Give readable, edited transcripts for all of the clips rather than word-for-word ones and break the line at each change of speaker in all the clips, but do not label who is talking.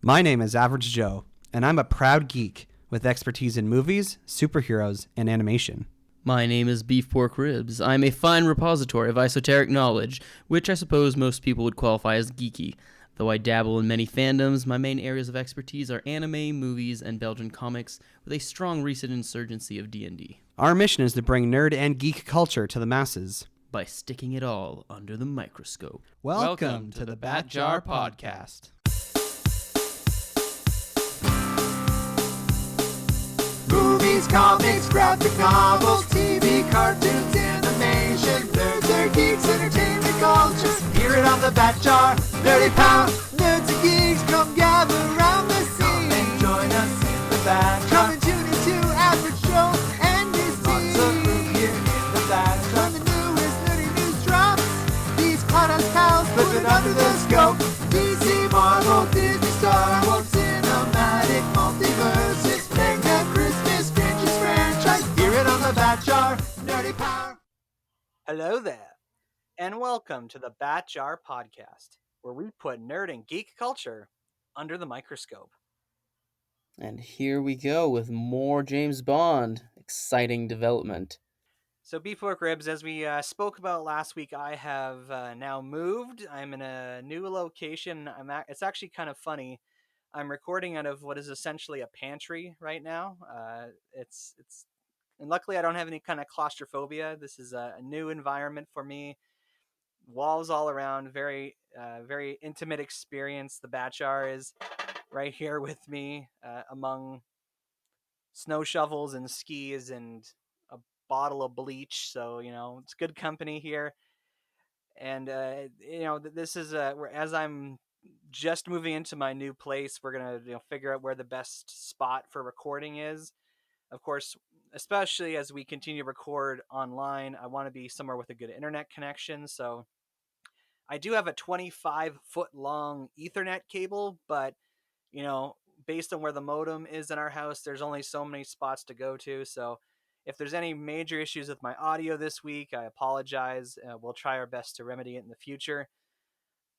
My name is Average Joe, and I'm a proud geek with expertise in movies, superheroes, and animation.
My name is Beef Pork Ribs. I'm a fine repository of esoteric knowledge, which I suppose most people would qualify as geeky. Though I dabble in many fandoms, my main areas of expertise are anime, movies, and Belgian comics, with a strong recent insurgency of D&D.
Our mission is to bring nerd and geek culture to the masses
by sticking it all under the microscope.
Welcome to the Bat Jar Podcast.
Movies, comics, graphic novels, TV, cartoons, animation, nerds are geeks, entertainment culture. Hear it on the Bat Jar, Nerdy Power. Nerds and geeks, come gather around the scene. Come and join us in the Bat Jar. Come and tune into Average Joe and his team. Lots of room here in the Bat Jar. When the newest nerdy news drops, these podcast pals put it under the scope. DC, Marvel, Disney, Star Wars, cinematic multiverses. Bat Jar, Nerdy Power.
Hello there, and welcome to the Bat Jar Podcast, where we put nerd and geek culture under the microscope.
And here we go with more James Bond. Exciting development.
So, Beef Pork Ribs, as we spoke about last week, I have now moved. I'm in a new location. It's actually kind of funny. I'm recording out of what is essentially a pantry right now. And luckily, I don't have any kind of claustrophobia. This is a new environment for me. Walls all around, very intimate experience. The Bat Jar is right here with me among snow shovels and skis and a bottle of bleach. So, it's good company here. And, this is as I'm just moving into my new place, we're going to figure out where the best spot for recording is. Of course, especially as we continue to record online, I want to be somewhere with a good internet connection. So I do have a 25-foot long Ethernet cable, but, based on where the modem is in our house, there's only so many spots to go to. So if there's any major issues with my audio this week, I apologize. We'll try our best to remedy it in the future.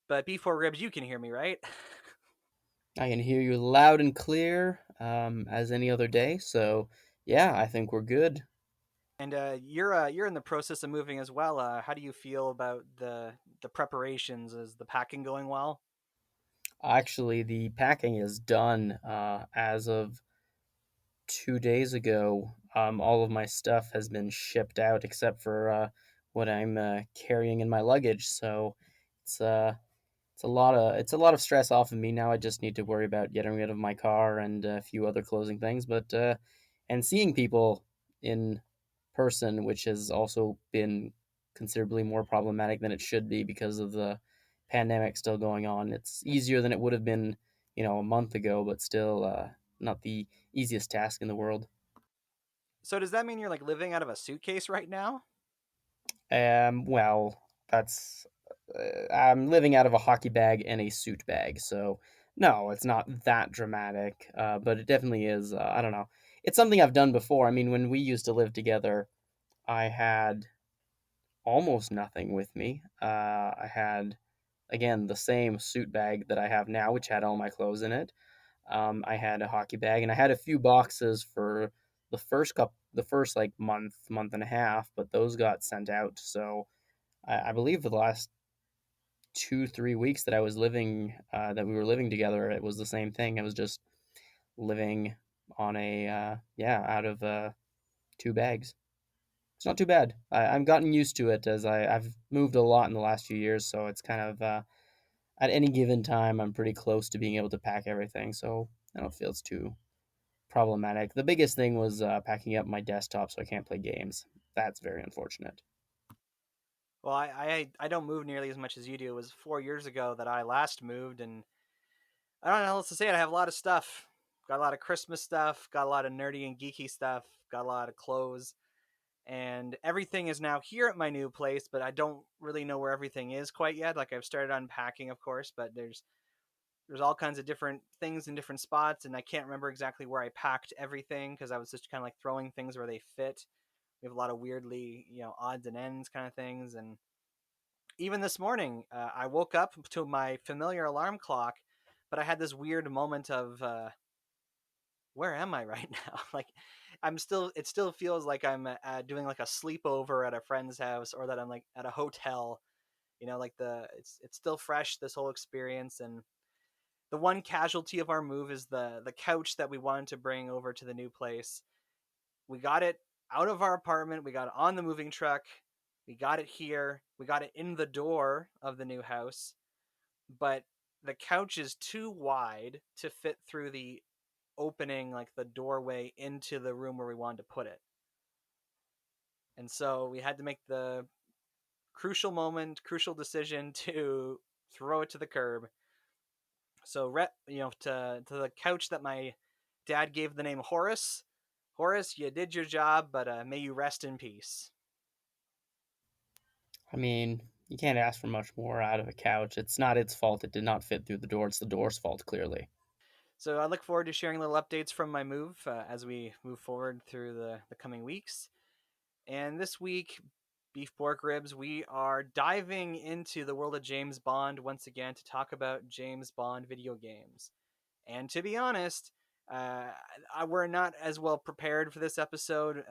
But before Ribs, you can hear me, right?
I can hear you loud and clear as any other day. So, yeah, I think we're good.
And you're in the process of moving as well. How do you feel about the preparations? Is the packing going well?
Actually, the packing is done as of 2 days ago. All of my stuff has been shipped out except for what I'm carrying in my luggage. So it's a lot of stress off of me now. I just need to worry about getting rid of my car and a few other closing things, but and seeing people in person, which has also been considerably more problematic than it should be because of the pandemic still going on. It's easier than it would have been, a month ago, but still not the easiest task in the world.
So does that mean you're like living out of a suitcase right now?
Well, that's I'm living out of a hockey bag and a suit bag, so no, it's not that dramatic. But it definitely is. I don't know. It's something I've done before. I mean, when we used to live together, I had almost nothing with me. I had, again, the same suit bag that I have now, which had all my clothes in it. I had a hockey bag, and I had a few boxes for the first like month and a half, but those got sent out. So I believe for the last 2-3 weeks that that we were living together, it was the same thing. I was just living on out of two bags. It's not too bad. I've gotten used to it as I've moved a lot in the last few years, so it's kind of at any given time I'm pretty close to being able to pack everything, so I don't feel it's too problematic. The biggest thing was packing up my desktop so I can't play games. That's very unfortunate.
Well, I don't move nearly as much as you do. It was 4 years ago that I last moved, and I don't know how else to say it. I have a lot of stuff. Got a lot of Christmas stuff. Got a lot of nerdy and geeky stuff. Got a lot of clothes. And everything is now here at my new place, but I don't really know where everything is quite yet. Like I've started unpacking, of course, but there's all kinds of different things in different spots, and I can't remember exactly where I packed everything because I was just kind of like throwing things where they fit. We have a lot of weirdly, odds and ends kind of things, and even this morning, I woke up to my familiar alarm clock, but I had this weird moment of where am I right now? Like it still feels like I'm doing like a sleepover at a friend's house, or that I'm like at a hotel. Like it's still fresh, this whole experience. And the one casualty of our move is the couch that we wanted to bring over to the new place. We got it out of our apartment. We got it on the moving truck. We got it here. We got it in the door of the new house, but the couch is too wide to fit through the opening, like the doorway into the room where we wanted to put it. And so we had to make the crucial decision to throw it to the curb. So, to the couch that my dad gave the name Horace. Horace, you did your job, but may you rest in peace.
I mean, you can't ask for much more out of a couch. It's not its fault it did not fit through the door. It's the door's fault, clearly.
So I look forward to sharing little updates from my move as we move forward through the coming weeks. And this week, Beef Pork Ribs, we are diving into the world of James Bond once again to talk about James Bond video games. And to be honest, we're not as well prepared for this episode.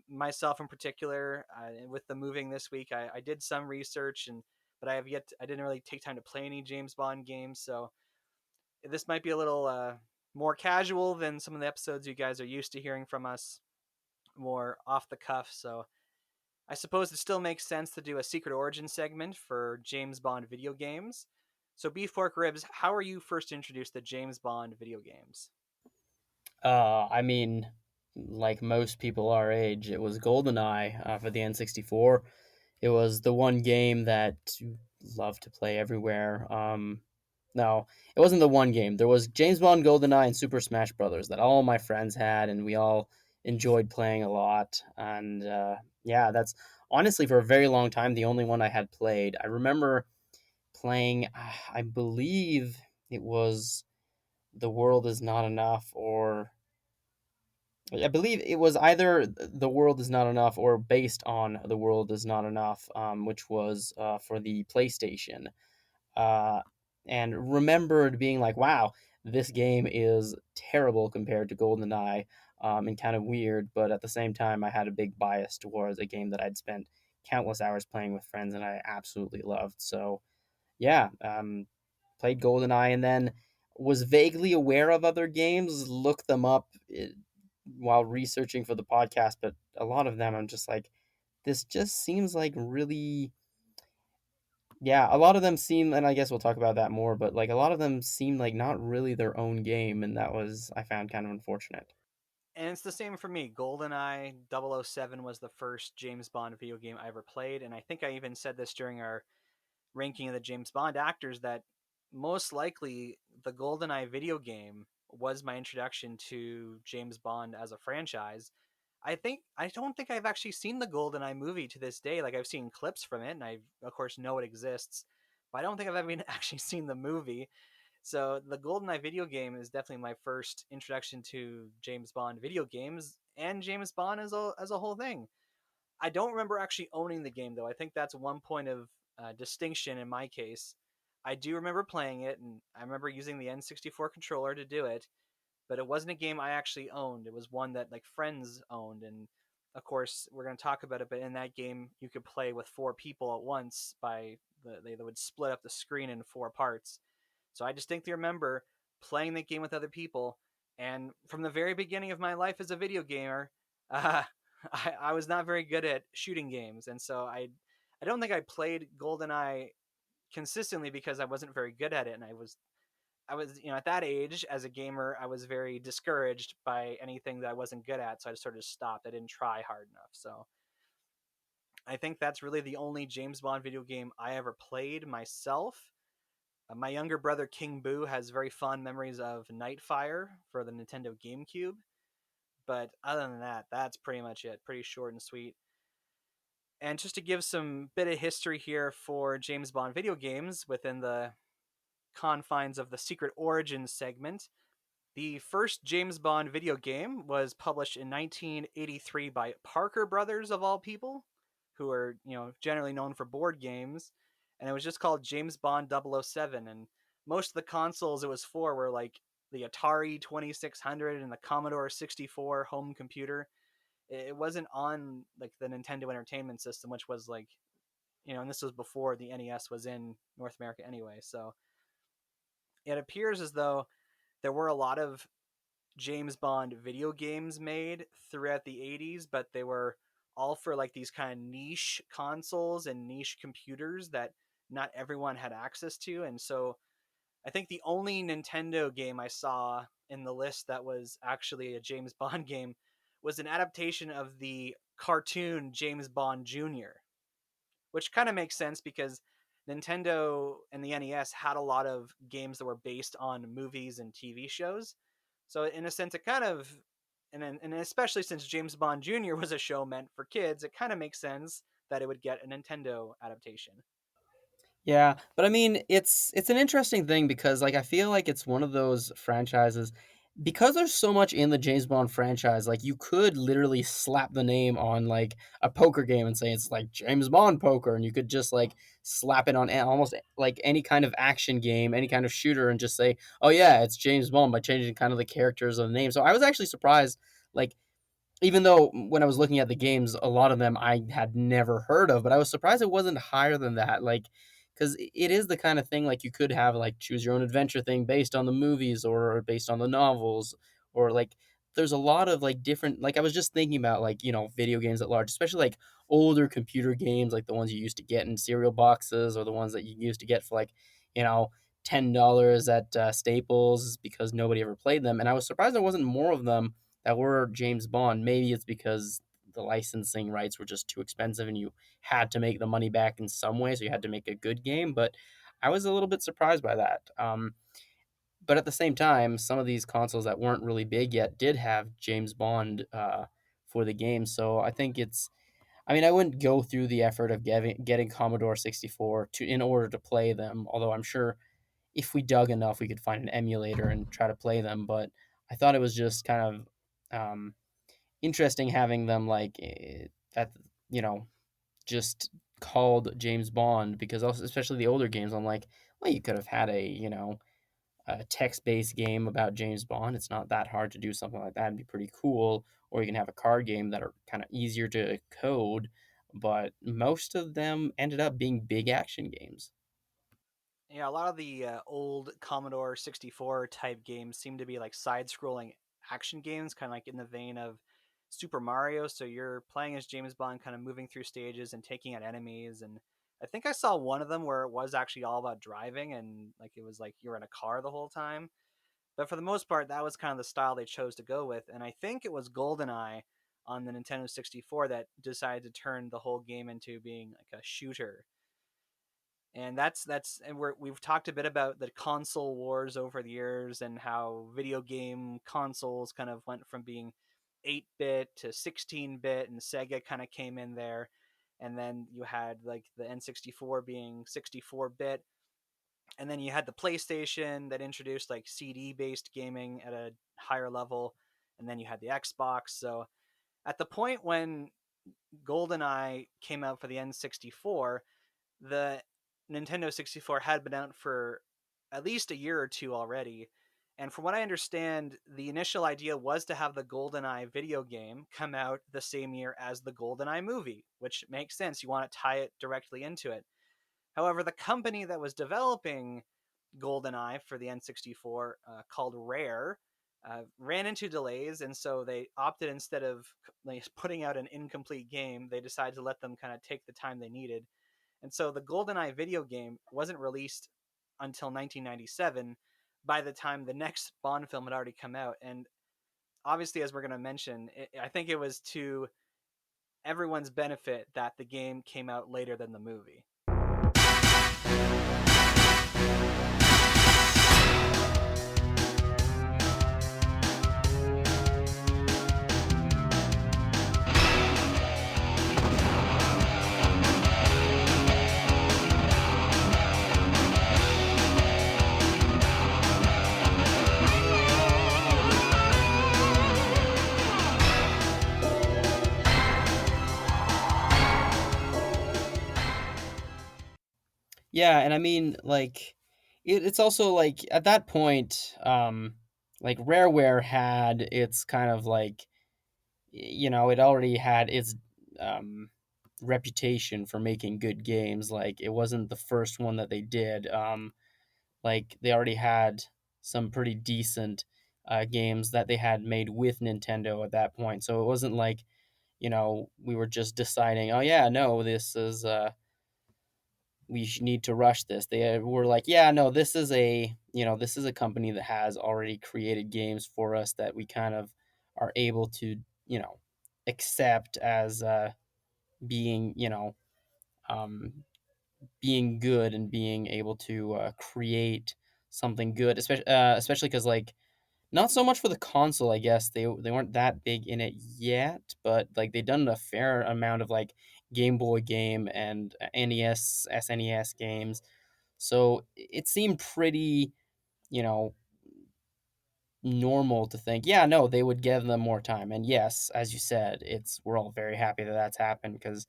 Myself in particular, with the moving this week, I did some research, but I didn't really take time to play any James Bond games. So this might be a little more casual than some of the episodes you guys are used to hearing from us, more off the cuff. So I suppose it still makes sense to do a secret origin segment for James Bond video games. So, Beef Pork Ribs, how are you first introduced to James Bond video games?
I mean, like most people our age, it was GoldenEye for the N64. It was the one game that you loved to play everywhere. No, it wasn't the one game. There was James Bond, GoldenEye, and Super Smash Brothers that all my friends had, and we all enjoyed playing a lot. And yeah, that's honestly for a very long time the only one I had played. I remember playing, I believe it was The World Is Not Enough, or I believe it was either The World Is Not Enough or based on The World Is Not Enough, which was for the PlayStation. Uh, and remembered being like, wow, this game is terrible compared to GoldenEye, and kind of weird, but at the same time, I had a big bias towards a game that I'd spent countless hours playing with friends and I absolutely loved. So, yeah, played GoldenEye and then was vaguely aware of other games, looked them up while researching for the podcast, but a lot of them I'm just like, this just seems like really, yeah, a lot of them seem, and I guess we'll talk about that more, but like a lot of them seem like not really their own game, and that was, I found kind of unfortunate.
And it's the same for me. GoldenEye 007 was the first James Bond video game I ever played. And I think I even said this during our ranking of the James Bond actors that most likely the GoldenEye video game was my introduction to James Bond as a franchise. I don't think I've actually seen the GoldenEye movie to this day. Like I've seen clips from it, and I of course know it exists, but I don't think I've ever actually seen the movie. So the GoldenEye video game is definitely my first introduction to James Bond video games and James Bond as a whole thing. I don't remember actually owning the game though. I think that's one point of distinction in my case. I do remember playing it, and I remember using the N64 controller to do it, but it wasn't a game I actually owned. It was one that like friends owned, and of course we're going to talk about it. But in that game, you could play with four people at once. They would split up the screen in four parts. So I distinctly remember playing that game with other people, and from the very beginning of my life as a video gamer, uh, I was not very good at shooting games, and so I don't think I played GoldenEye consistently because I wasn't very good at it, and I was at that age as a gamer, I was very discouraged by anything that I wasn't good at, so I just sort of stopped. I didn't try hard enough. So I think that's really the only James Bond video game I ever played myself. My younger brother King Boo has very fond memories of Nightfire for the Nintendo GameCube. But other than that, that's pretty much it. Pretty short and sweet. And just to give some bit of history here for James Bond video games within the confines of the Secret Origins segment, the first James Bond video game was published in 1983 by Parker Brothers, of all people, who are, generally known for board games. And it was just called James Bond 007. And most of the consoles it was for were like the Atari 2600 and the Commodore 64 home computer. It wasn't on like the Nintendo Entertainment System, which was like, and this was before the NES was in North America anyway. So it appears as though there were a lot of James Bond video games made throughout the 80s, but they were all for like these kind of niche consoles and niche computers that not everyone had access to. And so I think the only Nintendo game I saw in the list that was actually a James Bond game was an adaptation of the cartoon James Bond Jr., which kind of makes sense because Nintendo and the NES had a lot of games that were based on movies and TV shows. So in a sense, it kind of, and especially since James Bond Jr. was a show meant for kids, it kind of makes sense that it would get a Nintendo adaptation.
Yeah, but I mean, it's an interesting thing because like I feel like it's one of those franchises because there's so much in the James Bond franchise, like you could literally slap the name on like a poker game and say it's like James Bond poker and you could just like slap it on almost like any kind of action game, any kind of shooter and just say, "Oh yeah, it's James Bond" by changing kind of the characters of the name. So I was actually surprised like even though when I was looking at the games, a lot of them I had never heard of, but I was surprised it wasn't higher than that. Like, because it is the kind of thing like you could have like choose your own adventure thing based on the movies or based on the novels, or like there's a lot of like different. Like I was just thinking about like video games at large, especially like older computer games, like the ones you used to get in cereal boxes or the ones that you used to get for like you know. $10 at Staples because nobody ever played them, and I was surprised there wasn't more of them that were James Bond. Maybe it's because the licensing rights were just too expensive and you had to make the money back in some way, so you had to make a good game. But I was a little bit surprised by that. But at the same time, some of these consoles that weren't really big yet did have James Bond for the game. So I think it's. I mean, I wouldn't go through the effort of getting Commodore 64 in order to play them. Although I'm sure if we dug enough, we could find an emulator and try to play them. But I thought it was just kind of interesting having them like that, you know, just called James Bond because also, especially the older games, I'm like, well, you could have had a text-based game about James Bond. It's not that hard to do something like that and be pretty cool. Or you can have a card game that are kind of easier to code. But most of them ended up being big action games.
Yeah, a lot of the old Commodore 64 type games seem to be like side scrolling action games, kind of like in the vein of Super Mario. So you're playing as James Bond, kind of moving through stages and taking out enemies. And I think I saw one of them where it was actually all about driving and like it was like you're in a car the whole time. But for the most part, that was kind of the style they chose to go with. And I think it was GoldenEye on the Nintendo 64 that decided to turn the whole game into being like a shooter. And that's and we've talked a bit about the console wars over the years and how video game consoles kind of went from being 8-bit to 16-bit, and Sega kind of came in there, and then you had like the N64 being 64-bit, and then you had the PlayStation that introduced like CD based gaming at a higher level, and then you had the Xbox. So at the point when GoldenEye came out for the N64, the Nintendo 64 had been out for at least a year or two already. And from what I understand, the initial idea was to have the GoldenEye video game come out the same year as the GoldenEye movie, which makes sense. You want to tie it directly into it. However, the company that was developing GoldenEye for the N64, called Rare, ran into delays, and so they opted, instead of like, putting out an incomplete game, they decided to let them kind of take the time they needed. And so the GoldenEye video game wasn't released until 1997 by the time the next Bond film had already come out. And obviously, as we're going to mention, I think it was to everyone's benefit that the game came out later than the movie.
Yeah, and I mean, like, it's also like at that point, like Rareware had its kind of like, it already had its um, reputation for making good games. Like it wasn't the first one that they did. Like they already had some pretty decent games that they had made with Nintendo at that point. So it wasn't like, we were just deciding, oh yeah, no, this is need to rush this. They were like, yeah, no, this is a company that has already created games for us that we kind of are able to, you know, accept as being, um, being good and being able to create something good, especially because like not so much for the console, I guess. They weren't that big in it yet, but like they done a fair amount of like Game Boy game and NES, SNES games. So it seemed pretty, you know, normal to think, yeah, no, they would give them more time. And yes, as you said, it's we're all very happy that that's happened because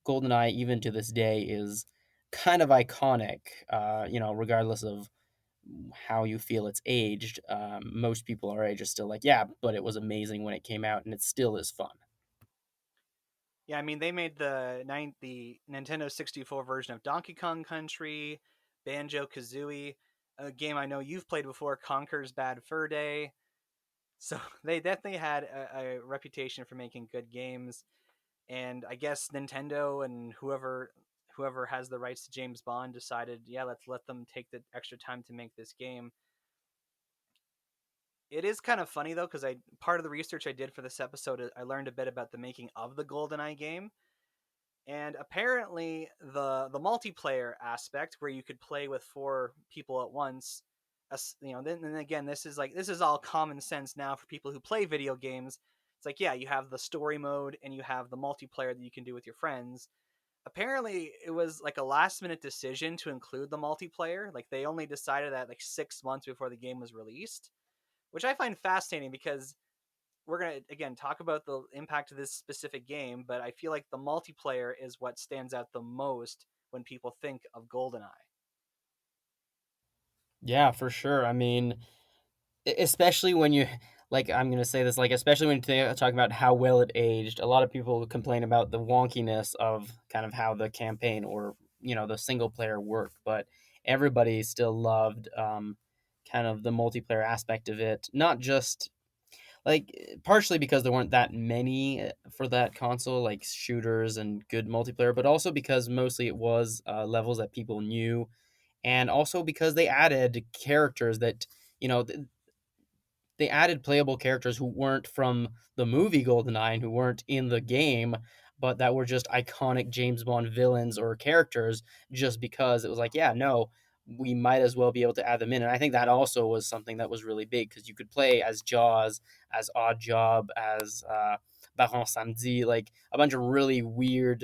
GoldenEye, even to this day, is kind of iconic. Regardless of how you feel it's aged, most people our age are still like, yeah, but it was amazing when it came out, and it still is fun.
Yeah, I mean they made the Nintendo 64 version of Donkey Kong Country, Banjo Kazooie, a game I know you've played before, Conker's Bad Fur Day. So they definitely had a reputation for making good games, and I guess Nintendo and whoever has the rights to James Bond decided, yeah, let's let them take the extra time to make this game. It is kind of funny though, because I part of the research I did for this episode, I learned a bit about the making of the GoldenEye game, and apparently the multiplayer aspect where you could play with four people at once. Then again, this is all common sense now for people who play video games. It's like, yeah, you have the story mode and you have the multiplayer that you can do with your friends. Apparently it was like a last minute decision to include the multiplayer. Like they only decided that like 6 months before the game was released, which I find fascinating because we're going to again talk about the impact of this specific game, but I feel like the multiplayer is what stands out the most when people think of GoldenEye.
Yeah, for sure. I mean, especially when you like, I'm gonna say this, like, especially when you talk about how well it aged. A lot of people complain about the wonkiness of kind of how the campaign or the single player worked, but everybody still loved kind of the multiplayer aspect of it. Not just like partially because there weren't that many for that console, like shooters and good multiplayer, but also because mostly it was levels that people knew, and also because they added characters that you know they added playable characters who weren't from the movie GoldenEye and who weren't in the game, but that were just iconic James Bond villains or characters just because it was like, yeah, no, we might as well be able to add them in. And I think that also was something that was really big because you could play as Jaws, as Odd Job, as Baron Samedi, like a bunch of really weird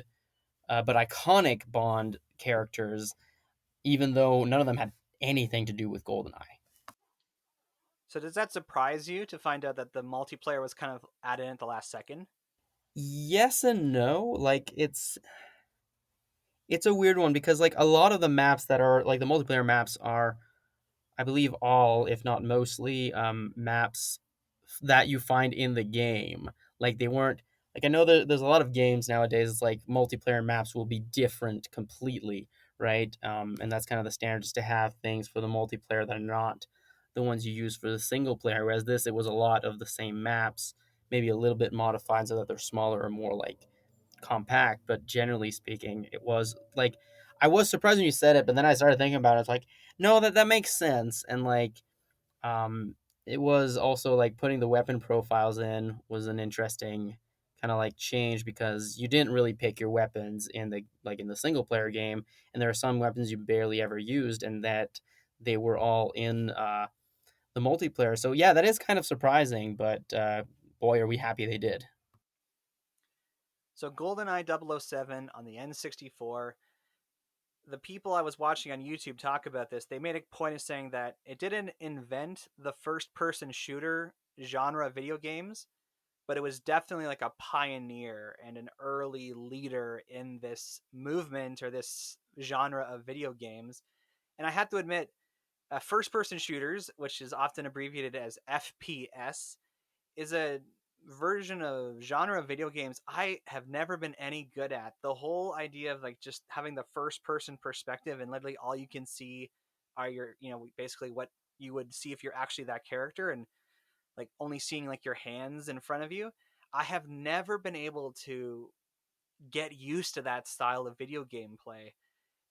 but iconic Bond characters, even though none of them had anything to do with GoldenEye.
So does that surprise you to find out that the multiplayer was kind of added in at the last second?
Yes and no. Like it's a weird one because like a lot of the maps that are like the multiplayer maps are, I believe, all if not mostly maps that you find in the game. Like they weren't like I know there's a lot of games nowadays. It's like multiplayer maps will be different completely, right? And that's kind of the standard, just to have things for the multiplayer that are not the ones you use for the single player. Whereas this, it was a lot of the same maps, maybe a little bit modified so that they're smaller or more like compact, but generally speaking, it was like I was surprised when you said it, but then I started thinking about it. It's like, no, that makes sense, and like, um, it was also like putting the weapon profiles in was an interesting kind of like change because you didn't really pick your weapons in the single player game, and there are some weapons you barely ever used, and that they were all in the multiplayer. So yeah, that is kind of surprising, but boy, are we happy they did.
So GoldenEye 007 on the N64, the people I was watching on YouTube talk about this, they made a point of saying that it didn't invent the first person shooter genre of video games, but it was definitely like a pioneer and an early leader in this movement or this genre of video games. And I have to admit, First person shooters, which is often abbreviated as FPS, is a version of genre of video games I have never been any good at. The whole idea of like just having the first person perspective and literally all you can see are your, basically what you would see if you're actually that character, and like only seeing like your hands in front of you. I have never been able to get used to that style of video game play.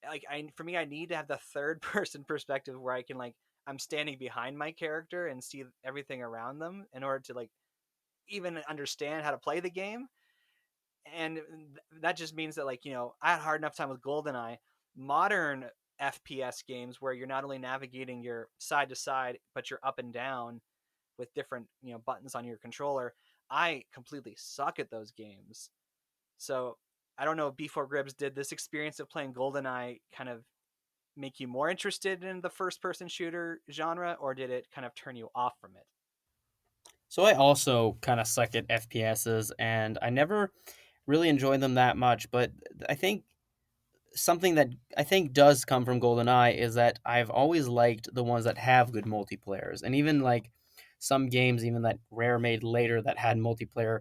Like for me, I need to have the third person perspective where I can like I'm standing behind my character and see everything around them in order to like even understand how to play the game. And that just means that like I had a hard enough time with GoldenEye. Modern FPS games where you're not only navigating your side to side but you're up and down with different buttons on your controller, I completely suck at those games. So I don't know if B4 Gribs, did this experience of playing GoldenEye kind of make you more interested in the first person shooter genre, or did it kind of turn you off from it?
So I also kind of suck at FPSs, and I never really enjoyed them that much. But I think something that I think does come from GoldenEye is that I've always liked the ones that have good multiplayers, and even like some games, even that Rare made later that had multiplayer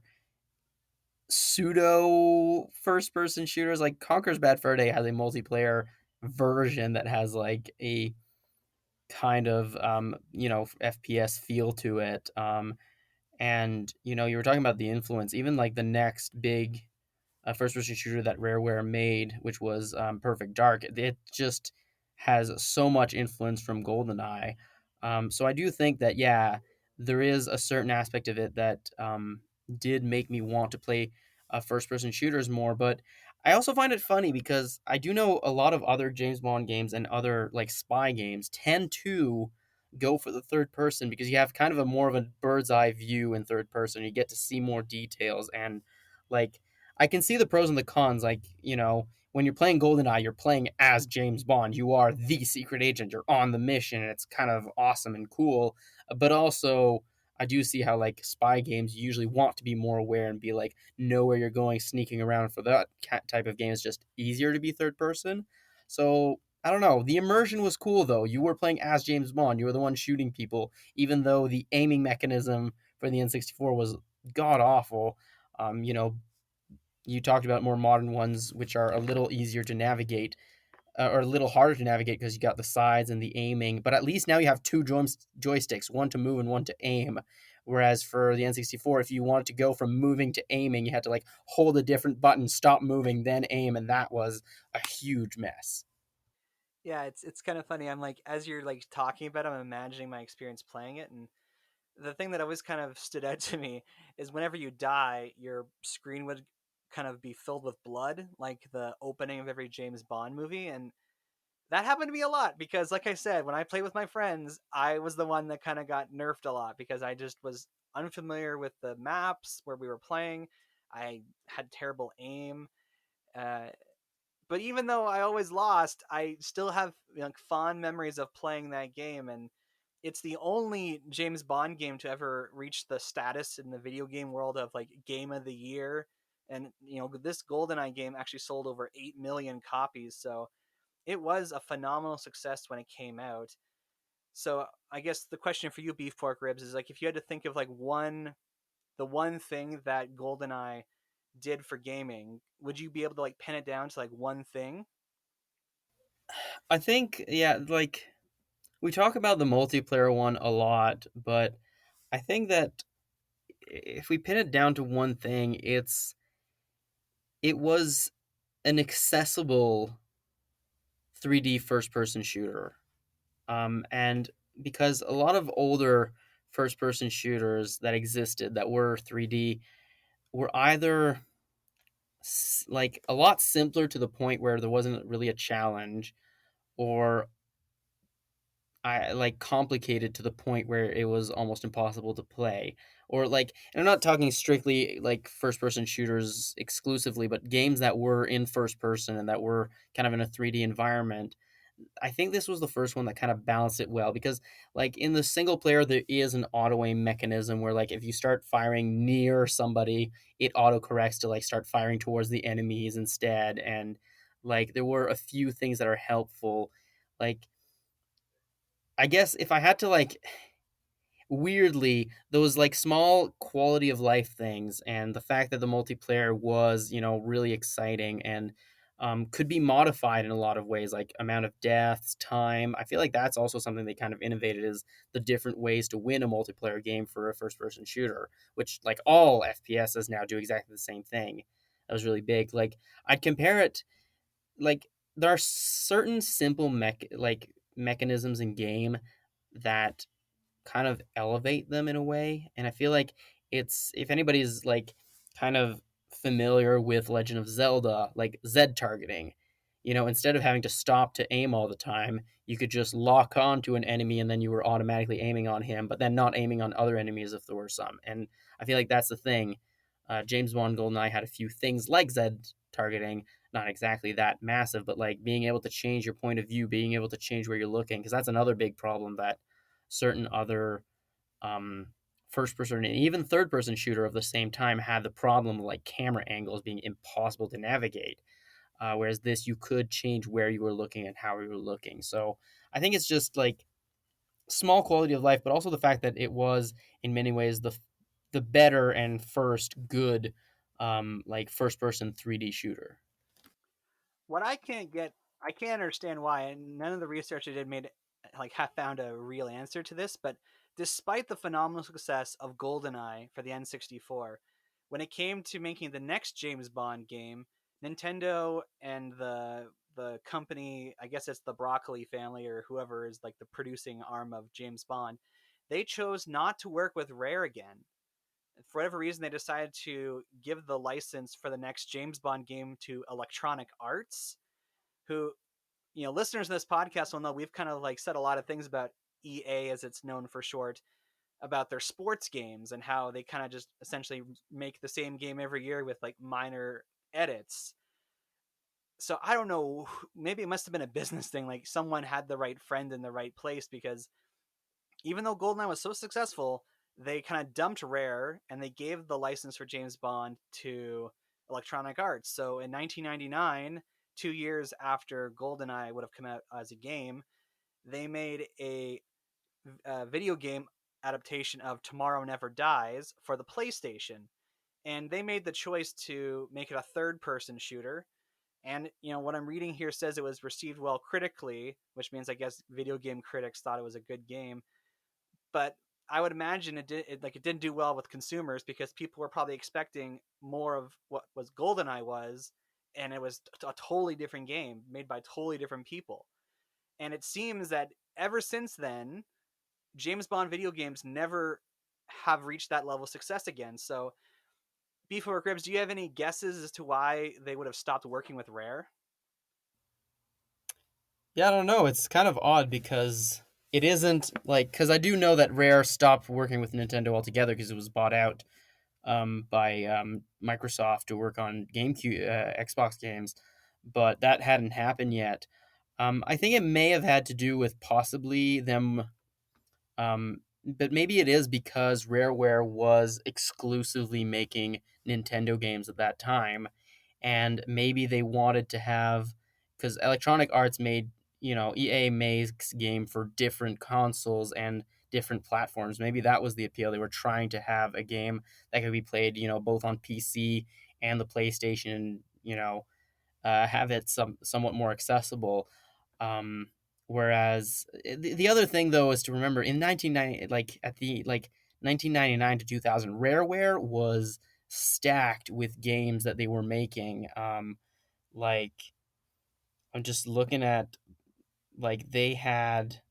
pseudo first person shooters, like Conker's Bad Fur Day has a multiplayer version that has like a kind of FPS feel to it. And you were talking about the influence, even like the next big first person shooter that Rareware made, which was Perfect Dark. It just has so much influence from GoldenEye. So I do think that, yeah, there is a certain aspect of it that did make me want to play first person shooters more. But I also find it funny because I do know a lot of other James Bond games and other like spy games tend to go for the third person because you have kind of a more of a bird's eye view in third person. You get to see more details, and like I can see the pros and the cons. Like, when you're playing GoldenEye, you're playing as James Bond. You are the secret agent. You're on the mission, and it's kind of awesome and cool. But also, I do see how like spy games usually want to be more aware and be like know where you're going, sneaking around. For that type of game, it's just easier to be third person. So I don't know. The immersion was cool though. You were playing as James Bond. You were the one shooting people, even though the aiming mechanism for the N64 was god awful. You talked about more modern ones, which are a little easier to navigate, or a little harder to navigate because you got the sides and the aiming. But at least now you have two joysticks, one to move and one to aim. Whereas for the N64, if you wanted to go from moving to aiming, you had to like hold a different button, stop moving, then aim, and that was a huge mess.
Yeah, it's kind of funny. I'm like, as you're like talking about it, I'm imagining my experience playing it, and the thing that always kind of stood out to me is whenever you die, your screen would kind of be filled with blood, like the opening of every James Bond movie. And that happened to me a lot because, like I said, when I played with my friends, I was the one that kind of got nerfed a lot because I just was unfamiliar with the maps where we were playing. I had terrible aim. Uh, but even though I always lost, I still have like fond memories of playing that game, and it's the only James Bond game to ever reach the status in the video game world of like game of the year. And this GoldenEye game actually sold over 8 million copies, so it was a phenomenal success when it came out. So I guess the question for you, Beef Pork Ribs, is like if you had to think of like the one thing that GoldenEye did for gaming, would you be able to like pin it down to like one thing?
I think, yeah, like we talk about the multiplayer one a lot, but I think that if we pin it down to one thing, it was an accessible 3D first person shooter. And because a lot of older first person shooters that existed that were 3D were either like a lot simpler to the point where there wasn't really a challenge, or I like complicated to the point where it was almost impossible to play. Or like, and I'm not talking strictly like first person shooters exclusively, but games that were in first person and that were kind of in a 3D environment. I think this was the first one that kind of balanced it well because, like, in the single player, there is an auto aim mechanism where, like, if you start firing near somebody, it auto corrects to, like, start firing towards the enemies instead. And, like, there were a few things that are helpful. Like, I guess if I had to like weirdly those like small quality of life things and the fact that the multiplayer was really exciting and could be modified in a lot of ways, like amount of deaths, time. I feel like that's also something they kind of innovated, is the different ways to win a multiplayer game for a first person shooter, which like all FPSs now do exactly the same thing. That was really big. Like I'd compare it, like there are certain simple mechanisms in game that kind of elevate them in a way. And I feel like it's, if anybody's like kind of familiar with Legend of Zelda, like Z targeting, instead of having to stop to aim all the time, you could just lock on to an enemy and then you were automatically aiming on him, but then not aiming on other enemies if there were some. And I feel like that's the thing. James Bond GoldenEye had a few things like Z targeting, not exactly that massive, but like being able to change your point of view, being able to change where you're looking, because that's another big problem that certain other um, first person and even third person shooter of the same time had the problem of like camera angles being impossible to navigate. Whereas this, you could change where you were looking and how you were looking. So I think it's just like small quality of life, but also the fact that it was in many ways the better and first good like first person 3D shooter.
What I can't understand why, and none of the research I did made like have found a real answer to this. But despite the phenomenal success of GoldenEye for the N64, when it came to making the next James Bond game, Nintendo and the company, I guess it's the Broccoli family or whoever is like the producing arm of James Bond, they chose not to work with Rare again. For whatever reason, they decided to give the license for the next James Bond game to Electronic Arts, who, listeners of this podcast will know we've kind of like said a lot of things about EA, as it's known for short, about their sports games and how they kind of just essentially make the same game every year with like minor edits. So I don't know, maybe it must have been a business thing. Like someone had the right friend in the right place, because even though GoldenEye was so successful, they kind of dumped Rare and they gave the license for James Bond to Electronic Arts. So in 1999, 2 years after GoldenEye would have come out as a game, they made a video game adaptation of Tomorrow Never Dies for the PlayStation. And they made the choice to make it a third person shooter. And what I'm reading here says it was received well critically, which means I guess video game critics thought it was a good game. But I would imagine it didn't do well with consumers, because people were probably expecting more of what was GoldenEye was, and it was a totally different game made by totally different people. And it seems that ever since then, James Bond video games never have reached that level of success again. So, before Gribbs, do you have any guesses as to why they would have stopped working with Rare?
Yeah, I don't know. It's kind of odd because it isn't like, because I do know that Rare stopped working with Nintendo altogether because it was bought out by Microsoft to work on GameCube, Xbox games, but that hadn't happened yet. I think it may have had to do with possibly them, but maybe it is because Rareware was exclusively making Nintendo games at that time, and maybe they wanted to have, because Electronic Arts made, EA makes game for different consoles and different platforms. Maybe that was the appeal. They were trying to have a game that could be played, both on PC and the PlayStation, have it somewhat more accessible. Um, Whereas the other thing though is to remember in 1990, like at the like 1999 to 2000, Rareware was stacked with games that they were making. Like I'm just looking at, like they had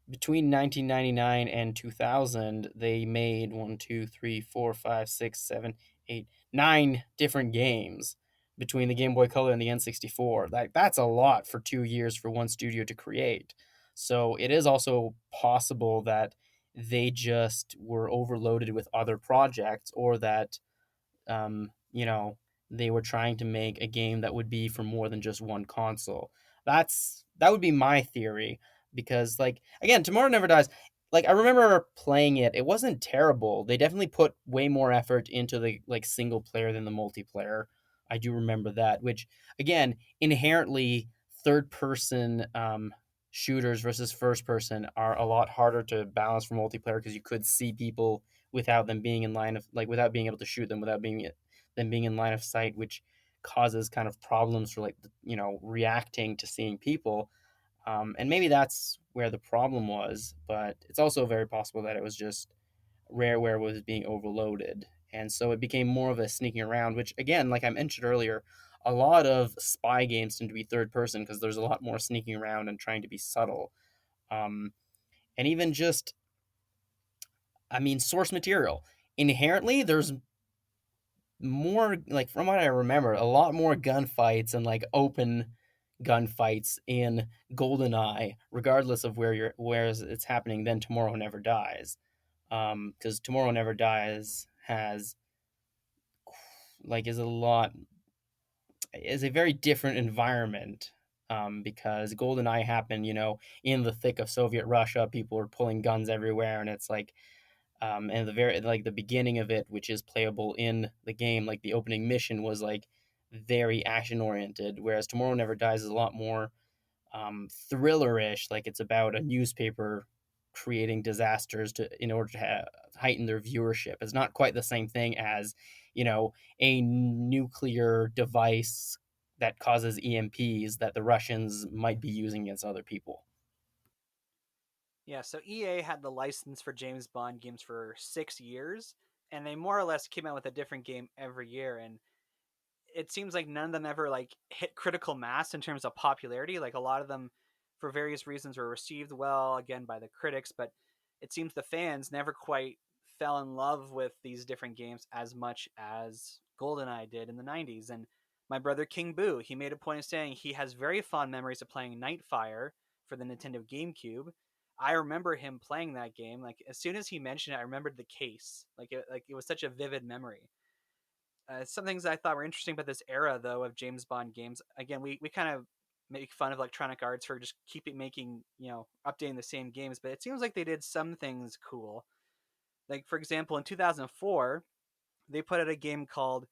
between 1999 and 2000, they made one, two, three, four, five, six, seven, eight, nine different games between the Game Boy Color and the N64. That's a lot for 2 years for one studio to create. So it is also possible that they just were overloaded with other projects, or that um, you know, they were trying to make a game that would be for more than just one console. That would be my theory, because like again, Tomorrow Never Dies. Like I remember playing it. It wasn't terrible. They definitely put way more effort into the like single player than the multiplayer. I do remember that, which again, inherently third person shooters versus first person are a lot harder to balance for multiplayer because you could see people without them being in line of like without being able to shoot them without being them being in line of sight, which causes kind of problems for like reacting to seeing people. And maybe that's where the problem was, but it's also very possible that it was just rareware was being overloaded. And so it became more of a sneaking around, which, again, like I mentioned earlier, a lot of spy games tend to be third person because there's a lot more sneaking around and trying to be subtle. Um, and even just, I mean, source material. Inherently, there's more, like, from what I remember, a lot more gunfights and, like, open gunfights in GoldenEye, regardless of where it's happening, than Tomorrow Never Dies. Because Tomorrow Never Dies has is a very different environment. Because GoldenEye happened, in the thick of Soviet Russia, people were pulling guns everywhere, and it's like, and the beginning of it, which is playable in the game, like the opening mission was like very action oriented, whereas Tomorrow Never Dies is a lot more thrillerish. Like it's about a newspaper creating disasters in order to heighten their viewership. It's not quite the same thing as a nuclear device that causes EMPs that the Russians might be using against other people.
Yeah, so EA had the license for James Bond games for 6 years, and they more or less came out with a different game every year. And it seems like none of them ever like hit critical mass in terms of popularity. Like a lot of them, for various reasons, were received well again by the critics, but it seems the fans never quite fell in love with these different games as much as GoldenEye did in the '90s. And my brother King Boo, he made a point of saying he has very fond memories of playing Nightfire for the Nintendo GameCube. I remember him playing that game. Like as soon as he mentioned it, I remembered the case. Like it was such a vivid memory. Some things I thought were interesting about this era, though, of James Bond games. Again, we kind of make fun of Electronic Arts for just keeping making, updating the same games, but it seems like they did some things cool. Like, for example, in 2004, they put out a game called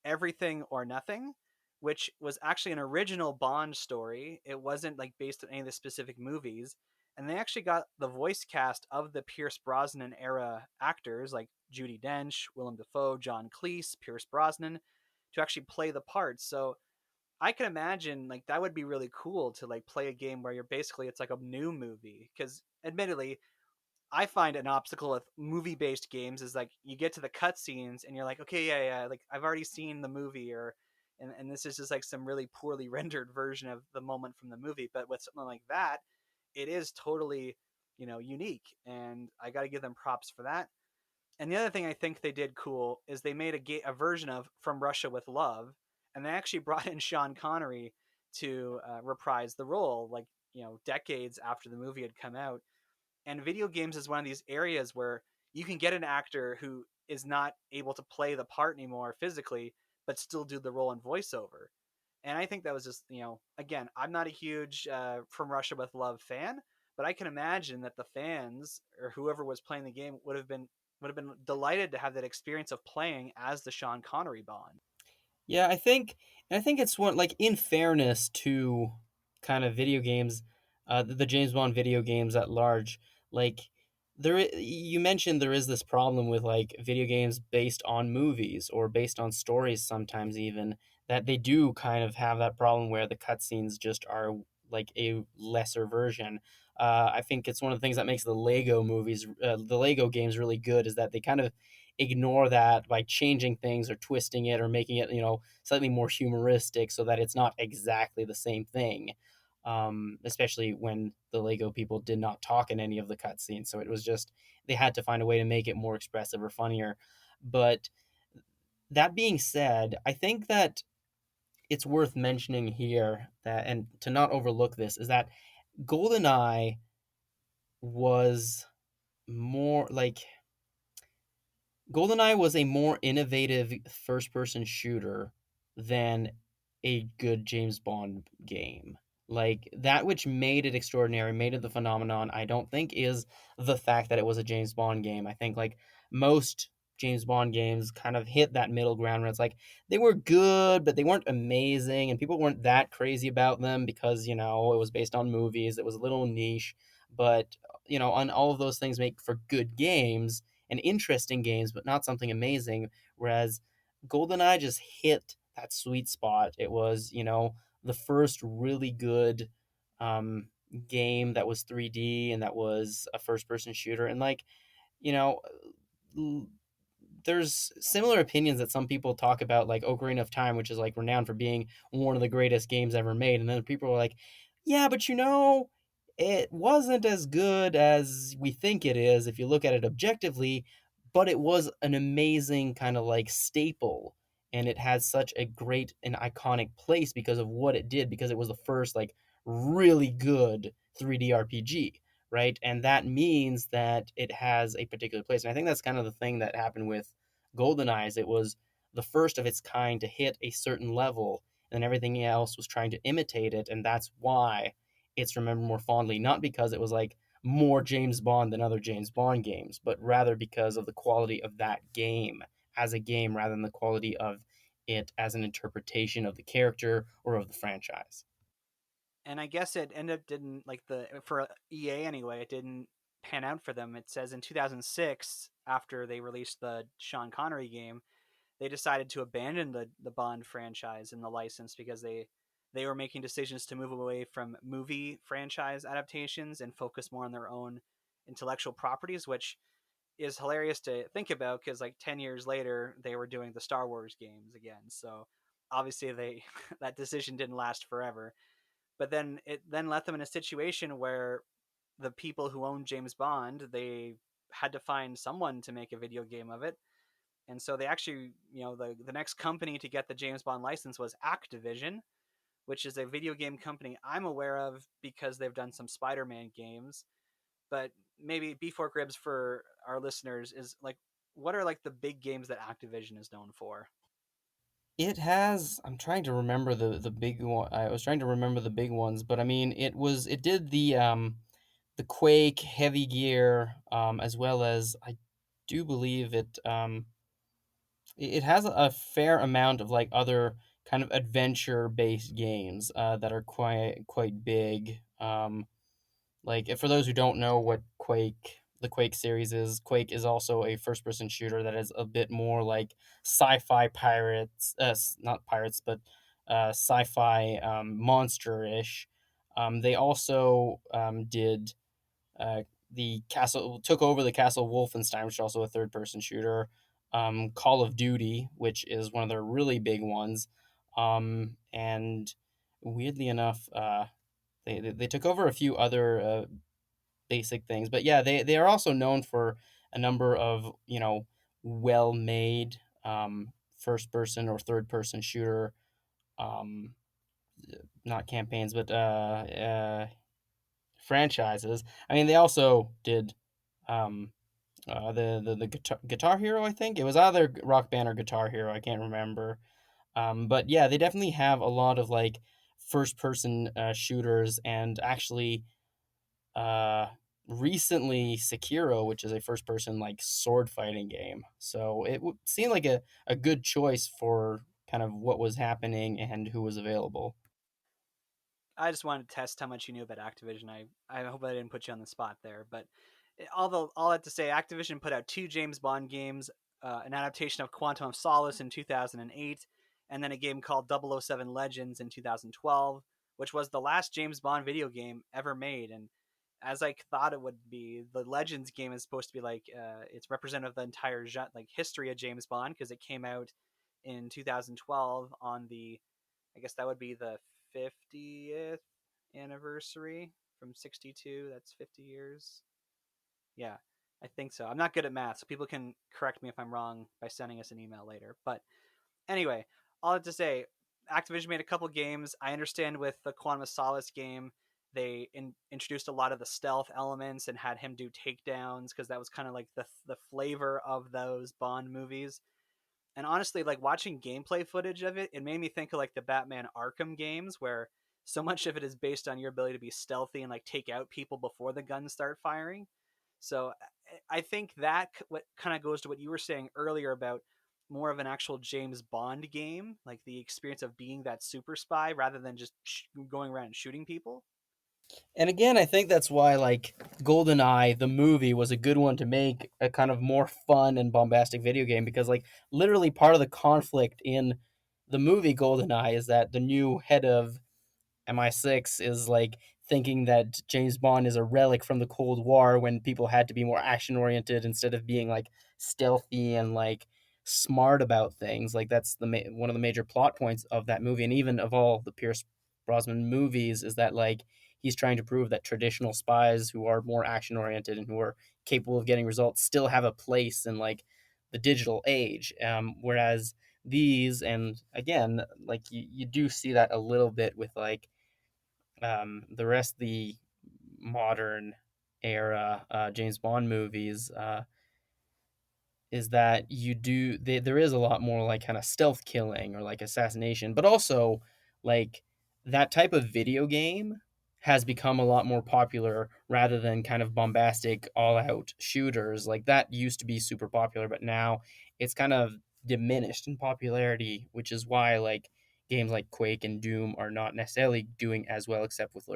Everything or Nothing, which was actually an original Bond story. It wasn't like based on any of the specific movies. And they actually got the voice cast of the Pierce Brosnan era actors like Judi Dench, Willem Dafoe, John Cleese, Pierce Brosnan to actually play the parts. So I can imagine like that would be really cool to like play a game where you're basically it's like a new movie because admittedly I find an obstacle with movie-based games is like you get to the cutscenes and you're like, okay, yeah, yeah, like I've already seen the movie, or and this is just like some really poorly rendered version of the moment from the movie. But with something like that, it is totally, unique, and I got to give them props for that. And the other thing I think they did cool is they made a version of From Russia with Love, and they actually brought in Sean Connery to reprise the role, like decades after the movie had come out. And video games is one of these areas where you can get an actor who is not able to play the part anymore physically, but still do the role in voiceover. And I think that was just, again, I'm not a huge From Russia with Love fan, but I can imagine that the fans or whoever was playing the game would have been delighted to have that experience of playing as the Sean Connery Bond.
Yeah, I think it's one, like, in fairness to kind of video games, the James Bond video games at large, like you mentioned there is this problem with like video games based on movies or based on stories sometimes even that they do kind of have that problem where the cutscenes just are like a lesser version. I think it's one of the things that makes the Lego games really good is that they kind of ignore that by changing things or twisting it or making it, slightly more humoristic so that it's not exactly the same thing. Especially when the Lego people did not talk in any of the cutscenes. So it was just, they had to find a way to make it more expressive or funnier. But that being said, I think that it's worth mentioning here that, and to not overlook this, is that GoldenEye was more like GoldenEye was a more innovative first person shooter than a good James Bond game. Like that which made it extraordinary, made it the phenomenon, I don't think is the fact that it was a James Bond game. I think like most James Bond games kind of hit that middle ground where it's like they were good, but they weren't amazing, and people weren't that crazy about them because, you know, it was based on movies. It was a little niche, but, you know, on all of those things make for good games and interesting games, but not something amazing. Whereas GoldenEye just hit that sweet spot. It was, you know, the first really good game that was 3D and that was a first person shooter. And, like, you know, there's similar opinions that some people talk about, like Ocarina of Time, which is like renowned for being one of the greatest games ever made. And then people are like, yeah, but you know, it wasn't as good as we think it is if you look at it objectively, but it was an amazing kind of like staple. And it has such a great and iconic place because of what it did, because it was the first like really good 3D RPG, right? And that means that it has a particular place. And I think that's kind of the thing that happened with GoldenEye. It was the first of its kind to hit a certain level, and everything else was trying to imitate it, and that's why it's remembered more fondly. Not because it was like more James Bond than other James Bond games, but rather because of the quality of that game as a game, rather than the quality of it as an interpretation of the character or of the franchise.
And I guess it ended up didn't like the for EA anyway. It didn't pan out for them. It says in 2006, after they released the Sean Connery game, they decided to abandon the Bond franchise and the license because they were making decisions to move away from movie franchise adaptations and focus more on their own intellectual properties, which is hilarious to think about because like 10 years later they were doing the Star Wars games again. So obviously they that decision didn't last forever. But then it then left them in a situation where the people who owned James Bond, they had to find someone to make a video game of it. And so they actually, you know, the next company to get the James Bond license was Activision, which is a video game company I'm aware of because they've done some Spider-Man games. But maybe before Gribs for our listeners is like, what are like the big games that Activision is known for?
It has. I'm trying to remember the big one. I was trying to remember the big ones, but I mean, it did the Quake, Heavy Gear, as well as I do believe it has a fair amount of like other kind of adventure based games that are quite big. Like, for those who don't know what the Quake series is, Quake is also a first person shooter that is a bit more like sci-fi pirates, not pirates, but sci-fi monster-ish. They also did the castle took over the Castle Wolfenstein, which is also a third person shooter. Call of Duty, which is one of their really big ones. And weirdly enough, they took over a few other basic things. But yeah, they are also known for a number of, you know, well made first person or third person shooter, um, not campaigns, but franchises. I mean, they also did um, the Guitar Hero. I think it was either Rock Band or Guitar Hero. I can't remember. But yeah, they definitely have a lot of like first person shooters, and actually uh, recently Sekiro, which is a first person like sword fighting game. So it seemed like a good choice for kind of what was happening and who was available.
I just wanted to test how much you knew about Activision. I hope I didn't put you on the spot there, but although all that to say, Activision put out two James Bond games, an adaptation of Quantum of Solace in 2008, and then a game called 007 Legends in 2012, which was the last James Bond video game ever made. And as I thought it would be, the Legends game is supposed to be like it's representative of the entire like history of James Bond because it came out in 2012 on the I guess that would be the 50th anniversary from 62. That's 50 years. Yeah, I think so. I'm not good at math, so people can correct me if I'm wrong by sending us an email later. But anyway, all that to say, Activision made a couple games. I understand with the Quantum of Solace game, they introduced a lot of the stealth elements and had him do takedowns because that was kind of like the flavor of those Bond movies. And honestly, like watching gameplay footage of it, it made me think of like the Batman Arkham games where so much of it is based on your ability to be stealthy and like take out people before the guns start firing. So I think that what kind of goes to what you were saying earlier about more of an actual James Bond game, like the experience of being that super spy rather than just going around and shooting people.
And again, I think that's why like GoldenEye, the movie, was a good one to make a kind of more fun and bombastic video game because like literally part of the conflict in the movie GoldenEye is that the new head of MI6 is like thinking that James Bond is a relic from the Cold War when people had to be more action oriented instead of being like stealthy and like smart about things. Like that's one of the major plot points of that movie, and even of all the Pierce Brosnan movies, is that like he's trying to prove that traditional spies who are more action oriented and who are capable of getting results still have a place in like the digital age. Whereas these, and again, like you do see that a little bit with like the rest of the modern era James Bond movies, is that there is a lot more like kind of stealth killing or like assassination, but also like that type of video game has become a lot more popular rather than kind of bombastic all out shooters. Like that used to be super popular, but now it's kind of diminished in popularity, which is why like games like Quake and Doom are not necessarily doing as well, except with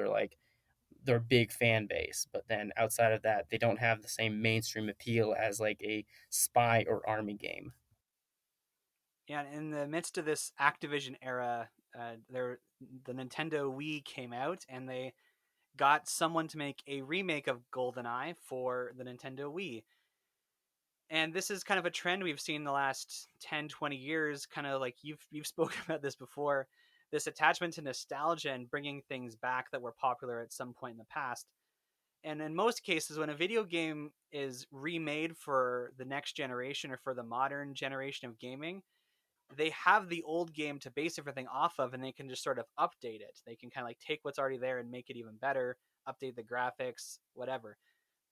their big fan base. But then outside of that, they don't have the same mainstream appeal as like a spy or army game.
Yeah, in the midst of this Activision era, the Nintendo Wii came out, and they got someone to make a remake of GoldenEye for the Nintendo Wii. And this is kind of a trend we've seen in the last 10, 20 years, kind of like you've spoken about this before, this attachment to nostalgia and bringing things back that were popular at some point in the past. And in most cases, when a video game is remade for the next generation or for the modern generation of gaming, they have the old game to base everything off of, and they can just sort of update it. They can kind of like take what's already there and make it even better, update the graphics, whatever.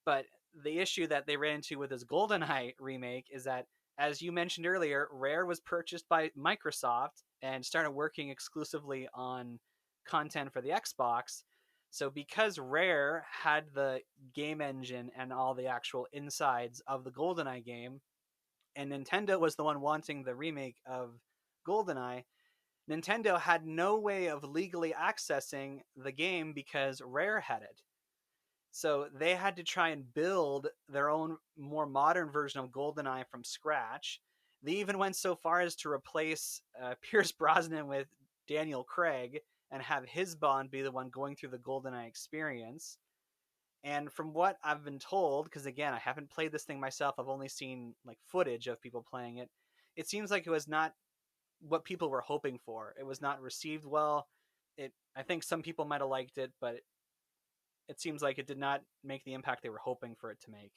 But the issue that they ran into with this GoldenEye remake is that, as you mentioned earlier, Rare was purchased by Microsoft and started working exclusively on content for the Xbox. So because Rare had the game engine and all the actual insides of the GoldenEye game, and Nintendo was the one wanting the remake of GoldenEye, Nintendo had no way of legally accessing the game because Rare had it. So they had to try and build their own more modern version of GoldenEye from scratch. They even went so far as to replace Pierce Brosnan with Daniel Craig and have his Bond be the one going through the GoldenEye experience. And from what I've been told, because again, I haven't played this thing myself, I've only seen like footage of people playing it. It seems like it was not what people were hoping for. It was not received well. I think some people might have liked it, but it seems like it did not make the impact they were hoping for it to make.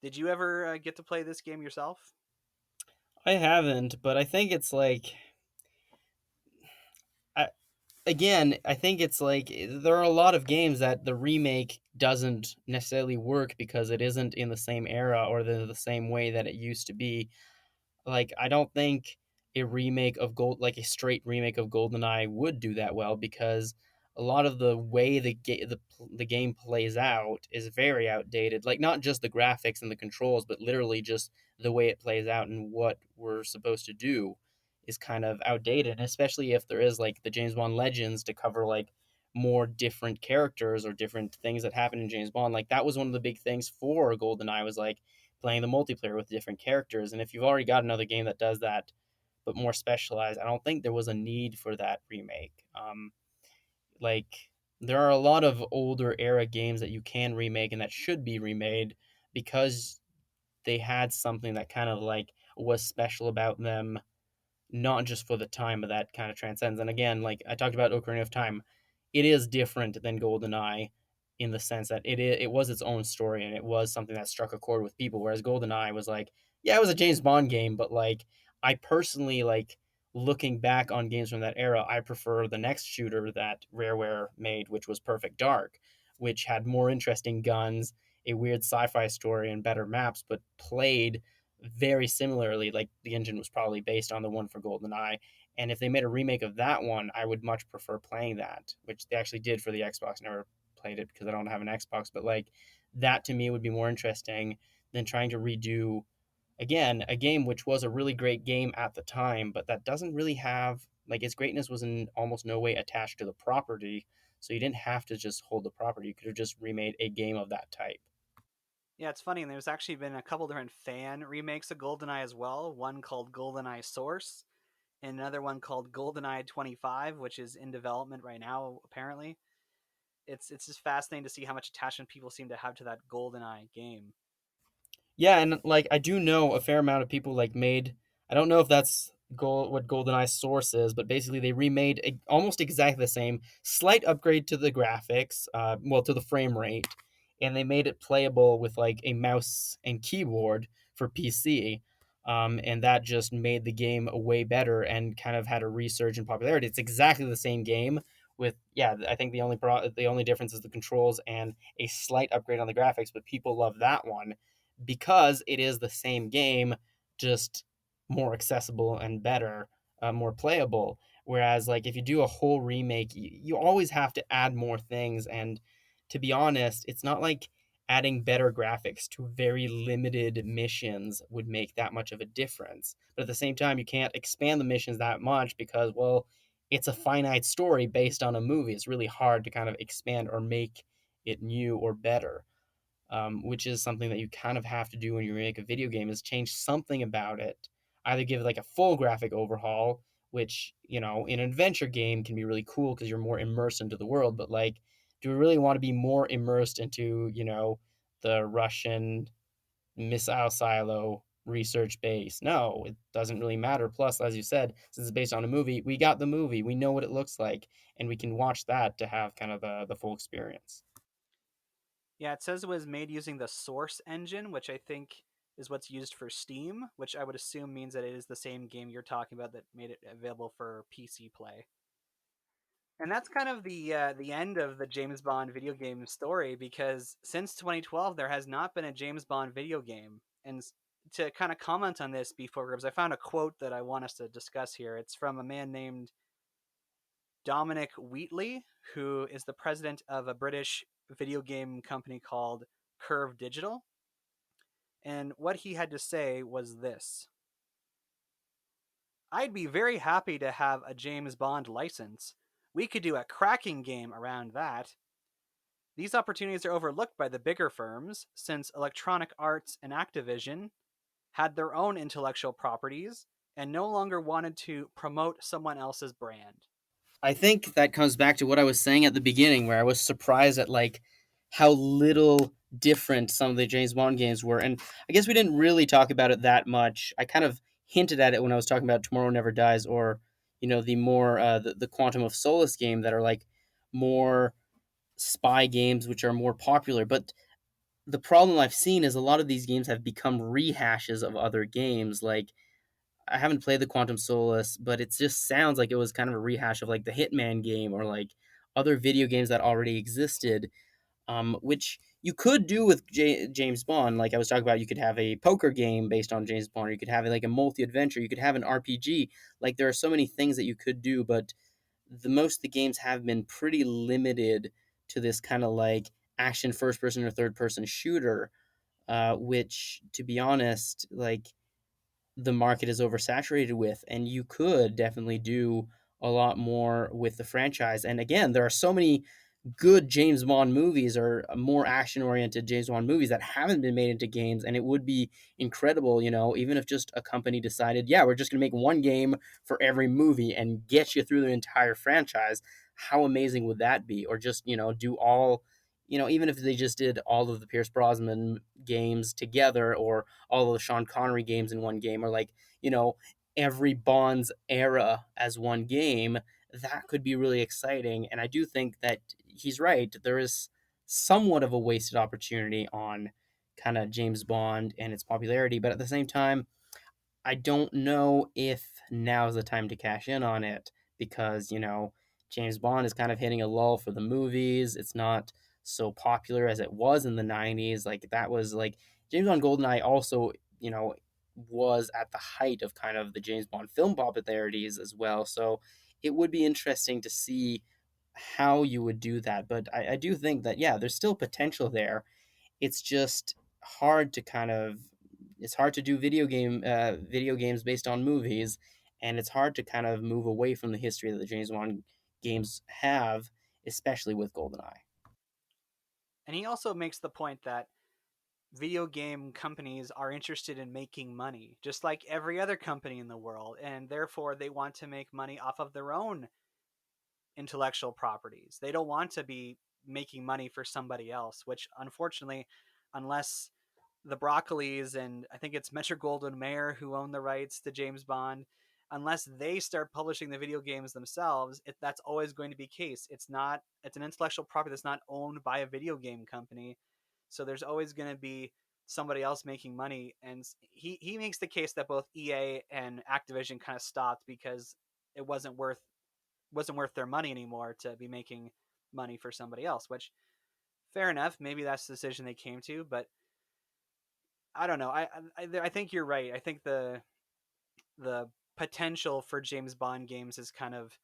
Did you ever get to play this game yourself?
I haven't, but I think it's like I, again, I think it's like there are a lot of games that the remake doesn't necessarily work because it isn't in the same era or the same way that it used to be. Like I don't think a remake of like a straight remake of GoldenEye would do that well because a lot of the way the game plays out is very outdated. Like not just the graphics and the controls, but literally just the way it plays out and what we're supposed to do is kind of outdated, especially if there is like the James Bond Legends to cover like more different characters or different things that happen in James Bond. Like that was one of the big things for GoldenEye was like playing the multiplayer with different characters. And if you've already got another game that does that, but more specialized, I don't think there was a need for that remake. Like there are a lot of older era games that you can remake and that should be remade because they had something that kind of like was special about them, not just for the time, but that kind of transcends. And again, like I talked about Ocarina of Time, it is different than GoldenEye in the sense that it was its own story and it was something that struck a chord with people. Whereas GoldenEye was like, yeah, it was a James Bond game, but like I personally like looking back on games from that era, I prefer the next shooter that Rareware made, which was Perfect Dark, which had more interesting guns, a weird sci-fi story, and better maps, but played very similarly. Like the engine was probably based on the one for GoldenEye. And if they made a remake of that one, I would much prefer playing that, which they actually did for the Xbox. Never played it because I don't have an Xbox, but like that to me would be more interesting than trying to redo again a game which was a really great game at the time, but that doesn't really have like its greatness was in almost no way attached to the property. So you didn't have to just hold the property; you could have just remade a game of that type.
Yeah, it's funny. And there's actually been a couple different fan remakes of GoldenEye as well. One called GoldenEye Source, and another one called GoldenEye 25, which is in development right now. Apparently, it's just fascinating to see how much attachment people seem to have to that GoldenEye game.
Yeah, and like I do know a fair amount of people like made. I don't know if that's what GoldenEye Source is, but basically they remade almost exactly the same, slight upgrade to the graphics, well to the frame rate, and they made it playable with like a mouse and keyboard for PC. And that just made the game way better and kind of had a resurge in popularity. It's exactly the same game with yeah. I think the only difference is the controls and a slight upgrade on the graphics, but people love that one because it is the same game, just more accessible and better, more playable. Whereas, like, if you do a whole remake, you always have to add more things. And to be honest, it's not like adding better graphics to very limited missions would make that much of a difference. But at the same time, you can't expand the missions that much because, well, it's a finite story based on a movie. It's really hard to kind of expand or make it new or better, which is something that you kind of have to do when you make a video game is change something about it. Either give it like a full graphic overhaul, which, you know, in an adventure game can be really cool because you're more immersed into the world. But like, do we really want to be more immersed into, you know, the Russian missile silo research base? No, it doesn't really matter. Plus, as you said, since it's based on a movie, we got the movie, we know what it looks like, and we can watch that to have kind of the full experience.
Yeah, it says it was made using the Source engine, which I think is what's used for Steam, which I would assume means that it is the same game you're talking about that made it available for PC play. And that's kind of the end of the James Bond video game story because since 2012 there has not been a James Bond video game. And to kind of comment on this before, Gribbs, I found a quote that I want us to discuss here. It's from a man named Dominic Wheatley, who is the president of a British video game company called Curve Digital. And what he had to say was this: I'd be very happy to have a James Bond license. We could do a cracking game around that. These opportunities are overlooked by the bigger firms, since Electronic Arts and Activision had their own intellectual properties and no longer wanted to promote someone else's brand.
I think that comes back to what I was saying at the beginning, where I was surprised at like how little different some of the James Bond games were, and I guess we didn't really talk about it that much. I kind of hinted at it when I was talking about Tomorrow Never Dies, or you know, the more the Quantum of Solace game that are like more spy games, which are more popular. But the problem I've seen is a lot of these games have become rehashes of other games, like I haven't played the Quantum Solace, but it just sounds like it was kind of a rehash of like the Hitman game or like other video games that already existed, which you could do with James Bond. Like I was talking about, you could have a poker game based on James Bond, or you could have like a multi adventure, you could have an RPG. Like there are so many things that you could do, but the most of the games have been pretty limited to this kind of like action first person or third person shooter, which to be honest, like the market is oversaturated with, and you could definitely do a lot more with the franchise. And again, there are so many good James Bond movies or more action oriented James Bond movies that haven't been made into games, and it would be incredible, you know, even if just a company decided, yeah, we're just going to make one game for every movie and get you through the entire franchise. How amazing would that be? Or just, you know, do all, you know, even if they just did all of the Pierce Brosnan games together, or all of the Sean Connery games in one game, or like, you know, every Bond's era as one game, that could be really exciting. And I do think that he's right. There is somewhat of a wasted opportunity on kind of James Bond and its popularity, but at the same time, I don't know if now's the time to cash in on it because, you know, James Bond is kind of hitting a lull for the movies. It's not so popular as it was in the 90s. Like, that was like James Bond GoldenEye also, you know, was at the height of kind of the James Bond film popularities as well. So it would be interesting to see how you would do that. But I do think that, yeah, there's still potential there. It's just hard to kind of it's hard to do video games based on movies, and it's hard to kind of move away from the history that the James Bond games have, especially with GoldenEye.
And he also makes the point that video game companies are interested in making money, just like every other company in the world, and therefore they want to make money off of their own intellectual properties. They don't want to be making money for somebody else, which unfortunately, unless the Broccolis and I think it's Metro Goldwyn Mayer who own the rights to James Bond, unless they start publishing the video games themselves, that's always going to be the case. It's an intellectual property that's not owned by a video game company. So there's always going to be somebody else making money. And he makes the case that both EA and Activision kind of stopped because it wasn't worth their money anymore to be making money for somebody else, which fair enough. Maybe that's the decision they came to, but I don't know. I think you're right. I think the potential for James Bond games has kind of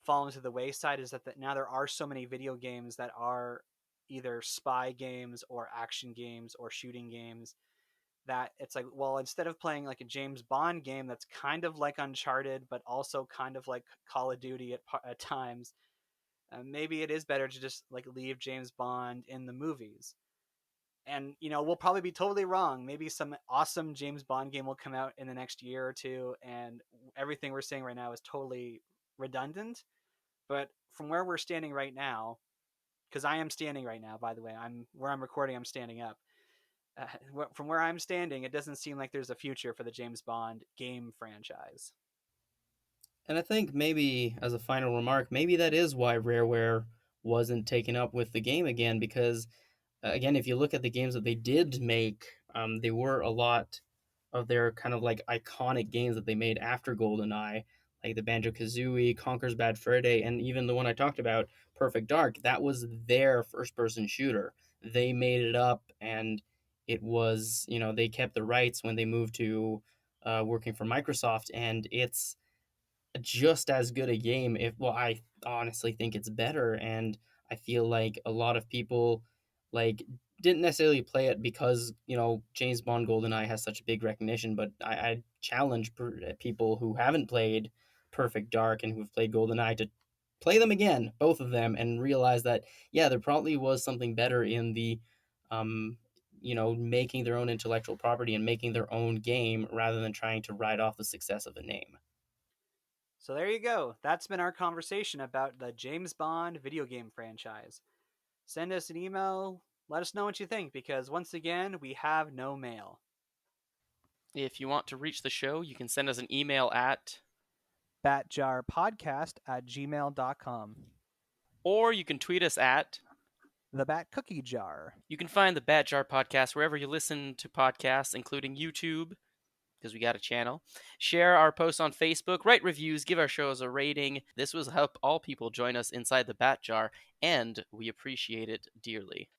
fallen to the wayside. Is that now there are so many video games that are either spy games or action games or shooting games that it's like, well, instead of playing like a James Bond game that's kind of like Uncharted but also kind of like Call of Duty at times, maybe it is better to just like leave James Bond in the movies. And we'll probably be totally wrong. Maybe some awesome James Bond game will come out in the next year or two, and everything we're saying right now is totally redundant. But from where we're standing right now, because I am standing right now, by the way, I'm recording, I'm standing up. From where I'm standing, it doesn't seem like there's a future for the James Bond game franchise.
And I think maybe as a final remark, maybe that is why Rareware wasn't taken up with the game again, because again, if you look at the games that they did make, they were a lot of their kind of like iconic games that they made after GoldenEye, like the Banjo Kazooie, Conker's Bad Fur Day, and even the one I talked about, Perfect Dark. That was their first person shooter. They made it up, and it was, they kept the rights when they moved to working for Microsoft, and it's just as good a game. If well, I honestly think it's better, and I feel like a lot of people like didn't necessarily play it because James Bond GoldenEye has such a big recognition. But I challenge people who haven't played Perfect Dark and who've played GoldenEye to play them again, both of them, and realize that yeah, there probably was something better in the making their own intellectual property and making their own game rather than trying to ride off the success of a name.
So there you go. That's been our conversation about the James Bond video game franchise. Send us an email. Let us know what you think, because once again, we have no mail.
If you want to reach the show, you can send us an email at
batjarpodcast@gmail.com.
or you can tweet us at
The Bat Cookie Jar.
You can find the Bat Jar Podcast wherever you listen to podcasts, including YouTube, because we got a channel. Share our posts on Facebook, write reviews, give our shows a rating. This will help all people join us inside the Bat Jar, and we appreciate it dearly.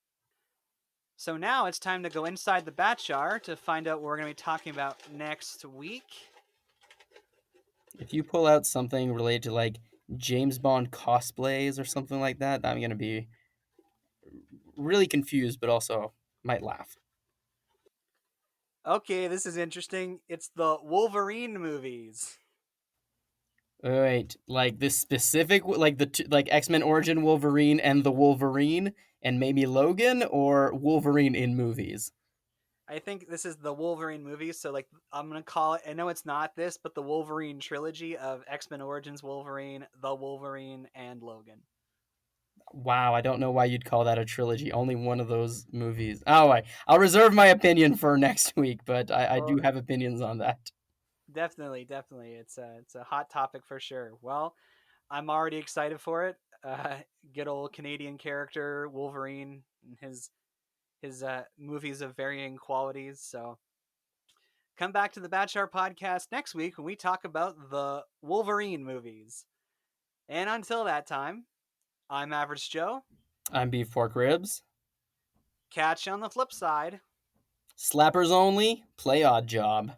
So now it's time to go inside the Bat Jar to find out what we're going to be talking about next week.
If you pull out something related to like James Bond cosplays or something like that, I'm going to be really confused, but also might laugh.
Okay, this is interesting. It's the Wolverine movies.
Wait, like this specific, like like X-Men Origin Wolverine and the Wolverine, and maybe Logan, or Wolverine in movies?
I think this is the Wolverine movies, so like I'm gonna call it. I know it's not this, but the Wolverine trilogy of X-Men Origins Wolverine, the Wolverine, and Logan.
Wow, I don't know why you'd call that a trilogy. Only one of those movies. Oh, I'll reserve my opinion for next week, but I do have opinions on that.
Definitely. It's a hot topic for sure. Well, I'm already excited for it. Good old Canadian character Wolverine and his movies of varying qualities. So come back to the Batshar podcast next week when we talk about the Wolverine movies. And until that time, I'm Average Joe.
I'm Beef Pork Ribs.
Catch you on the flip side.
Slappers only, play Odd Job.